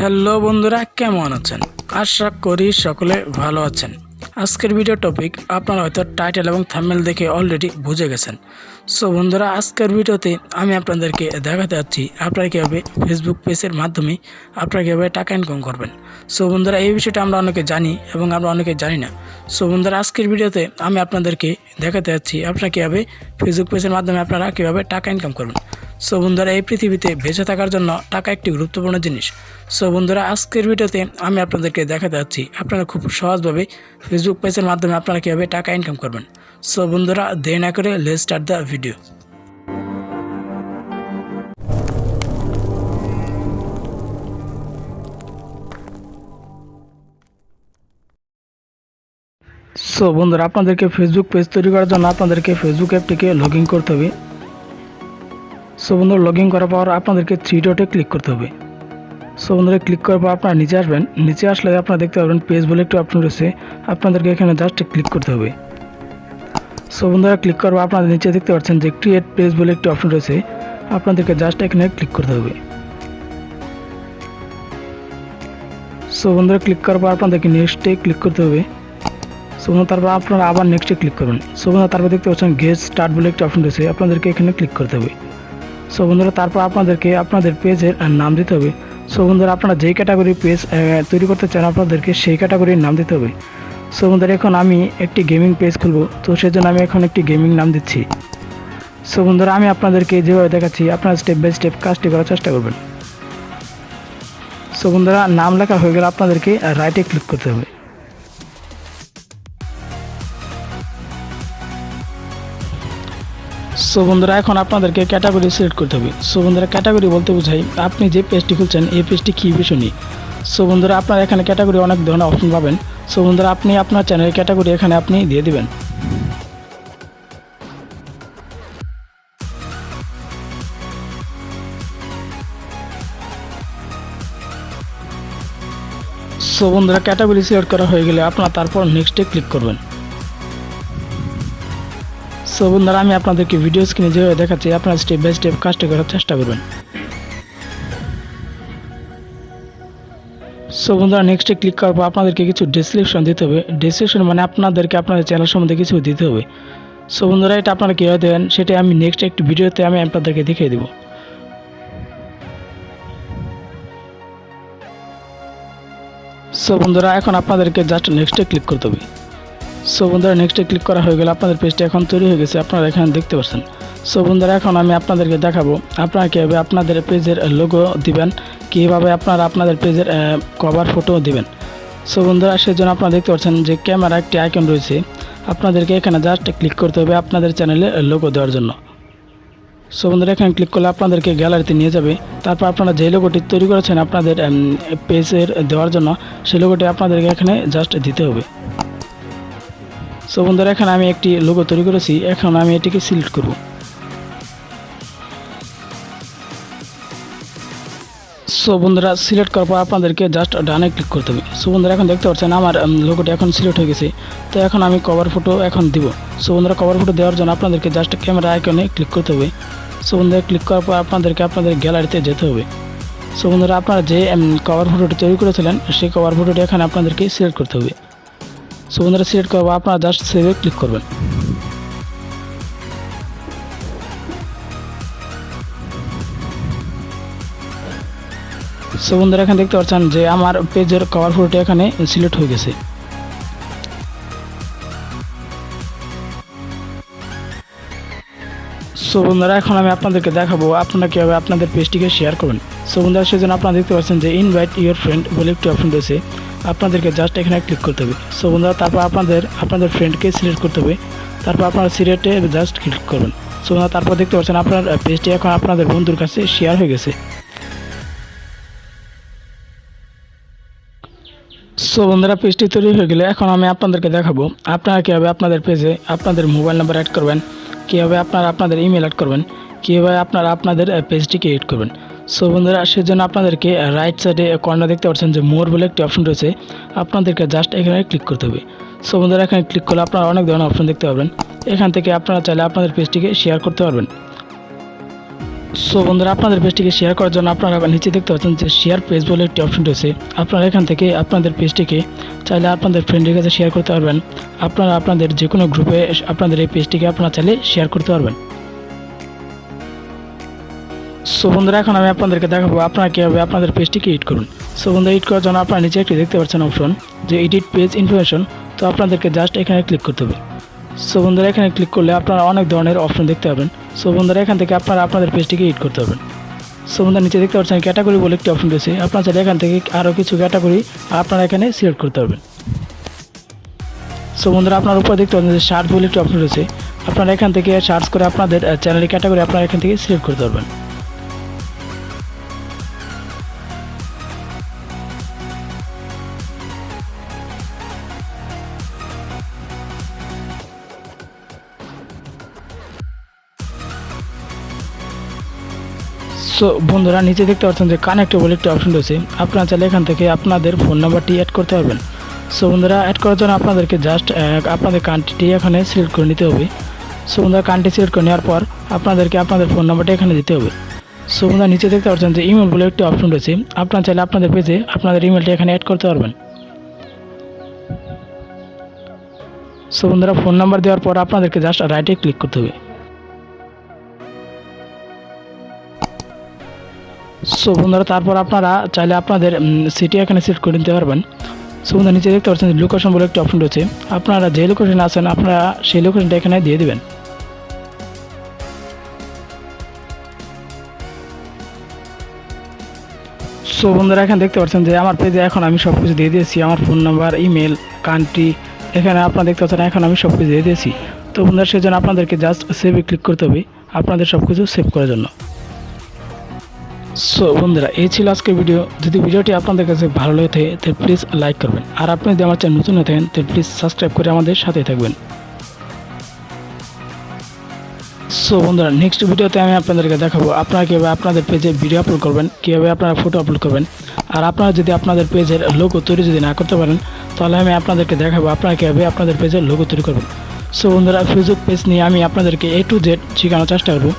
Hello বন্ধুরা, কেমন আছেন? আশা করি সকলে ভালো আছেন। আজকের ভিডিও টপিক আপনারা হয়তো টাইটেল এবং থাম্বনেল দেখে অলরেডি বুঝে গেছেন। সো বন্ধুরা, আজকের ভিডিওতে আমি আপনাদেরকে দেখাতে যাচ্ছি আপনারা কীভাবে ফেসবুক পেজের মাধ্যমে আপনারা কীভাবে টাকা ইনকাম করবেন। সো বন্ধুরা, এই বিষয়টা আমরা অনেকে জানি এবং আমরা অনেকে জানি না। সো বন্ধুরা, আজকের ভিডিওতে আমি আপনাদেরকে দেখাতে যাচ্ছি আপনারা কীভাবে ফেসবুক পেজের মাধ্যমে আপনারা কীভাবে টাকা ইনকাম করবেন। সো বন্ধুরা, এই পৃথিবীতে বেঁচে থাকার জন্য টাকা একটি গুরুত্বপূর্ণ জিনিস। সো বন্ধুরা, আজকের ভিডিওতে আমি আপনাদেরকে দেখাতে যাচ্ছি আপনারা খুব সহজভাবে ফেসবুক পেজের মাধ্যমে আপনারা কীভাবে টাকা ইনকাম করবেন। সো বন্ধুরা, দেরি না করে let's start the video. So বন্ধুরা, আপনাদেরকে ফেসবুক পেজ তৈরি করার জন্য আপনাদেরকে ফেসবুক অ্যাপটিকে লগ ইন করতে হবে। সো বন্ধুরা, লগ ইন করার পর আপনাদেরকে থ্রি ডটে ক্লিক করতে হবে। সো বন্ধুরা, ক্লিক করার পর আপনারা নিচে আসবেন। নিচে আসলে আপনারা দেখতে পাবেন পেজ বলে একটি অপশন রয়েছে, আপনাদেরকে এখানে জাস্ট ক্লিক করতে হবে। সো বন্ধুরা, ক্লিক করার পর আপনাদের নিচে দেখতে পাচ্ছেন যে ক্রিয়েট পেজ বলে একটি অপশন রয়েছে, আপনাদেরকে জাস্ট এখানে ক্লিক করতে হবে। সো বন্ধুরা, ক্লিক করার পর আপনাদেরকে নেক্সটে ক্লিক করতে হবে। সো বন্ধুরা, তারপর আপনারা আবার নেক্সটে ক্লিক করবেন। সো বন্ধুরা, তারপর দেখতে পাচ্ছেন গেট স্টার্ট বলে একটি অপশন রয়েছে, আপনাদেরকে এখানে ক্লিক করতে হবে। সো বন্ধুরা, তারপর আপনাদেরকে আপনাদের পেজের নাম দিতে হবে। সো বন্ধুরা, আপনারা যেই ক্যাটাগরি পেজ তৈরি করতে চান আপনাদেরকে সেই ক্যাটাগরির নাম দিতে হবে। সো বন্ধুরা, এখন আমি একটি গেমিং পেজ খুলব, তো সেজন্য আমি এখন একটি গেমিং নাম দিচ্ছি। সো বন্ধুরা, আমি আপনাদেরকে যেভাবে দেখাচ্ছি আপনারা স্টেপ বাই স্টেপ কাজটি করার চেষ্টা করবেন। সো বন্ধুরা, নাম লেখা হয়ে গেলে আপনাদেরকে রাইটে ক্লিক করতে হবে। সো বন্ধুরা, এখন আপনাদেরকে ক্যাটাগরি সিলেক্ট করতে হবে। সো বন্ধুরা, ক্যাটাগরি বলতে বোঝাই আপনি যে পেজটি খুলছেন এই পেজটি কী বিষয় নিয়ে। সো বন্ধুরা, আপনারা এখানে ক্যাটাগরি অনেক ধরনের অপশন পাবেন। সো বন্ধুরা, আপনি আপনার চ্যানেলের ক্যাটাগরি এখানে আপনি দিয়ে দিবেন। সো বন্ধুরা, ক্যাটাগরি সিলেক্ট করা হয়ে গেলে আপনারা তারপর নেক্সটে ক্লিক করবেন। সো বন্ধুরা, আমি আপনাদেরকে ভিডিও স্ক্রিনে যেভাবে দেখাচ্ছি আপনারা স্টেপ বাই স্টেপ কাজটি করার চেষ্টা করবেন। সো বন্ধুরা, নেক্সটে ক্লিক করার পর আপনাদেরকে কিছু ডেসক্রিপশন দিতে হবে। ডেসক্রিপশন মানে আপনাদেরকে আপনাদের চ্যানেল সম্বন্ধে কিছু দিতে হবে। সো বন্ধুরা, এটা আপনারা কীভাবে দেবেন সেটা আমি নেক্সট একটি ভিডিওতে আমি আপনাদেরকে দেখিয়ে দেবো। সো বন্ধুরা, এখন আপনাদেরকে জাস্ট নেক্সটে ক্লিক করতে হবে। সো বন্ধুরা, নেক্সটে ক্লিক করা হয়ে গেলে আপনাদের পেজটা এখন তৈরি হয়ে গেছে, আপনারা এখানে দেখতে পাচ্ছেন। সো বন্ধুরা, এখন আমি আপনাদেরকে দেখাবো আপনারা কীভাবে আপনাদের পেজের লোগো দিবেন, কীভাবে আপনারা আপনাদের পেজের কভার ফটো দিবেন। সো বন্ধুরা, সেজন্য আপনারা দেখতে পাচ্ছেন যে ক্যামেরা একটি আইকন রয়েছে, আপনাদেরকে এখানে জাস্ট ক্লিক করতে হবে আপনাদের চ্যানেলে লোগো দেওয়ার জন্য। সো বন্ধুরা, এখানে ক্লিক করলে আপনাদেরকে গ্যালারিতে নিয়ে যাবে। তারপর আপনারা যে লোগোটি তৈরি করেছেন আপনাদের পেজের দেওয়ার জন্য সেই লোগোটি আপনাদেরকে এখানে জাস্ট দিতে হবে। সো বন্ধুরা, এখানে আমি একটি লোগো তৈরি করেছি, এখন আমি এটিকে সিলেক্ট করব। সো বন্ধুরা, সিলেক্ট করার পর আপনাদেরকে জাস্ট ডানে ক্লিক করতে হবে। সো বন্ধুরা, এখন দেখতে পাচ্ছেন আমার লোগোটি এখন সিলেক্ট হয়ে গেছে, তো এখন আমি কভার ফটো এখন দিব। সো বন্ধুরা, কভার ফটো দেওয়ার জন্য আপনাদেরকে জাস্ট ক্যামেরা আইকনে ক্লিক করতে হবে। সো বন্ধুরা, ক্লিক করার পর আপনাদেরকে আপনাদের গ্যালারিতে যেতে হবে। সো বন্ধুরা, আপনারা যে কভার ফটোটি তৈরি করেছিলেন সেই কভার ফটোটি এখানে আপনাদেরকে সিলেক্ট করতে হবে। সো বন্ধুরা, সিলেক্ট করবো আপনারা জাস্ট সেভে ক্লিক করবেন। সো বন্ধুরা, এখানে দেখতে পাচ্ছেন যে আমার পেজের কভার ফটোটি এখানে সিলেক্ট হয়ে গেছে। সো বন্ধুরা, এখন আমি আপনাদেরকে দেখাবো আপনারা কীভাবে আপনাদের পেজটিকে শেয়ার করবেন। সো বন্ধুরা, সেজন্য আপনারা দেখতে পাচ্ছেন যে ইনভাইট ইউর ফ্রেন্ড বলে একটি অপশন রয়েছে, আপনাদেরকে জাস্ট এখানে ক্লিক করতে হবে। সো বন্ধুরা, তারপর আপনাদের ফ্রেন্ডকে সিলেক্ট করতে হবে, তারপর আপনারা সিলেক্টে জাস্ট ক্লিক করবেন। সো বন্ধুরা, তারপর দেখতে পাচ্ছেন আপনার পেজটি এখন আপনাদের বন্ধুর কাছে শেয়ার হয়ে গেছে। সো বন্ধুরা, পেজটি তৈরি হয়ে গেলে এখন আমি আপনাদেরকে দেখাবো আপনারা কীভাবে আপনাদের পেজে আপনাদের মোবাইল নাম্বার অ্যাড করবেন, কীভাবে আপনারা আপনাদের ইমেল অ্যাড করবেন, কীভাবে আপনারা আপনাদের পেজটিকে এডিট করবেন। সো বন্ধুরা, সেজন্য আপনাদেরকে রাইট সাইডে কর্নার দেখতে পাচ্ছেন যে মোর বলে একটি অপশন রয়েছে, আপনাদেরকে জাস্ট এখানে ক্লিক করতে হবে। সো বন্ধুরা, এখানে ক্লিক করলে আপনারা অনেক ধরনের অপশন দেখতে পাবেন, এখান থেকে আপনারা চাইলে আপনাদের পেজটিকে শেয়ার করতে পারবেন। সো বন্ধুরা, আপনাদের পেজটিকে শেয়ার করার জন্য আপনারা নিচে দেখতে পাচ্ছেন যে শেয়ার পেজ বলে একটি অপশন রয়েছে। আপনারা এখান থেকে আপনাদের পেজটিকে চাইলে আপনাদের ফ্রেন্ডের কাছে শেয়ার করতে পারবেন। আপনারা আপনাদের যে কোনো গ্রুপে আপনাদের এই পেজটিকে আপনারা চাইলে শেয়ার করতে পারবেন। সো বন্ধুরা, এখন আমি আপনাদেরকে দেখাবো আপনারা কীভাবে আপনাদের পেজটিকে এডিট করুন। সো বন্ধুরা, এডিট করার জন্য আপনারা নিচে একটি দেখতে পাচ্ছেন অপশন যে এডিট পেজ ইনফরমেশন। তো আপনাদেরকে জাস্ট এখানে ক্লিক করতে হবে। সো বন্ধুরা, এখানে ক্লিক করলে আপনারা অনেক ধরনের অপশন দেখতে পাবেন। সো বন্ধুরা, এখান থেকে আপনারা আপনাদের পেজটিকে এডিট করতে পারবেন। সো বন্ধুরা, নিচে দেখতে পাচ্ছেন ক্যাটাগরি বলে একটি অপশন রয়েছে। আপনারা চাইলে এখান থেকে আরও কিছু ক্যাটাগরি আপনারা এখানে সিলেক্ট করতে পারবেন। সো বন্ধুরা, আপনার উপরে দেখতে পাচ্ছেন যে সার্চ বলে একটি অপশন রয়েছে। আপনারা এখান থেকে সার্চ করে আপনাদের চ্যানেলের ক্যাটাগরি আপনারা এখান থেকে সিলেক্ট করতে পারবেন। সো বন্ধুরা, নিচে দেখতে পাচ্ছেন যে কানেক্টেবল একটি অপশন রয়েছে। আপনারা চাইলে এখান থেকে আপনাদের ফোন নাম্বারটি অ্যাড করতে পারবেন। সো বন্ধুরা, অ্যাড করার জন্য আপনাদেরকে জাস্ট আপনাদের কান্ট্রিটি এখানে সিলেক্ট করে নিতে হবে। সো বন্ধুরা, কান্ট্রি সিলেক্ট করে নেওয়ার পর আপনাদেরকে আপনাদের ফোন নাম্বারটি এখানে দিতে হবে। সো বন্ধুরা, নিচে দেখতে পাচ্ছেন যে ইমেল বলে একটি অপশন রয়েছে। আপনারা চাইলে আপনাদের পেজে আপনাদের ইমেলটি এখানে অ্যাড করতে পারবেন। সো বন্ধুরা, ফোন নাম্বার দেওয়ার পর আপনাদেরকে জাস্ট রাইটে ক্লিক করতে হবে। সো বন্ধুরা, তারপর আপনারা চাইলে আপনাদের সিটি এখানে সিলেক্ট করে নিতে পারবেন। সো বন্ধুরা, নিচে দেখতে পাচ্ছেন লোকেশন বলে একটি অপশন রয়েছে। আপনারা যে লোকেশনে আছেন আপনারা সেই লোকেশনটা এখানে দিয়ে দেবেন। সো বন্ধুরা, এখানে দেখতে পাচ্ছেন যে আমার পেজে এখন আমি সব কিছু দিয়ে দিয়েছি। আমার ফোন নাম্বার, ইমেল, কান্ট্রি এখানে আপনারা দেখতে পাচ্ছেন এখন আমি সব কিছু দিয়ে দিয়েছি। তো বন্ধুরা, সেজন্য আপনাদেরকে জাস্ট সেভে ক্লিক করতে হবে আপনাদের সব কিছু সেভ করার জন্য। সো বন্ধুরা, এই ছিল আজকের ভিডিও। যদি ভিডিওটি আপনাদের কাছে ভালো লেগে থাকে তাহলে প্লিজ লাইক করবেন। আর আপনি যদি আমার চ্যানেল নতুন হয়ে থাকেন তাহলে প্লিজ সাবস্ক্রাইব করে আমাদের সাথে থাকবেন। সো বন্ধুরা, নেক্সট ভিডিওতে আমি আপনাদেরকে দেখাবো আপনারা কীভাবে আপনাদের পেজে ভিডিও আপলোড করবেন, কীভাবে আপনারা ফটো আপলোড করবেন। আর আপনারা যদি আপনাদের পেজের লোগো তৈরি যদি না করতে পারেন তাহলে আমি আপনাদেরকে দেখাবো আপনারা কীভাবে আপনাদের পেজের লোগো তৈরি করবেন। সো বন্ধুরা, ফেসবুক পেজ নিয়ে আমি আপনাদেরকে A to Z শেখানোর চেষ্টা করবো।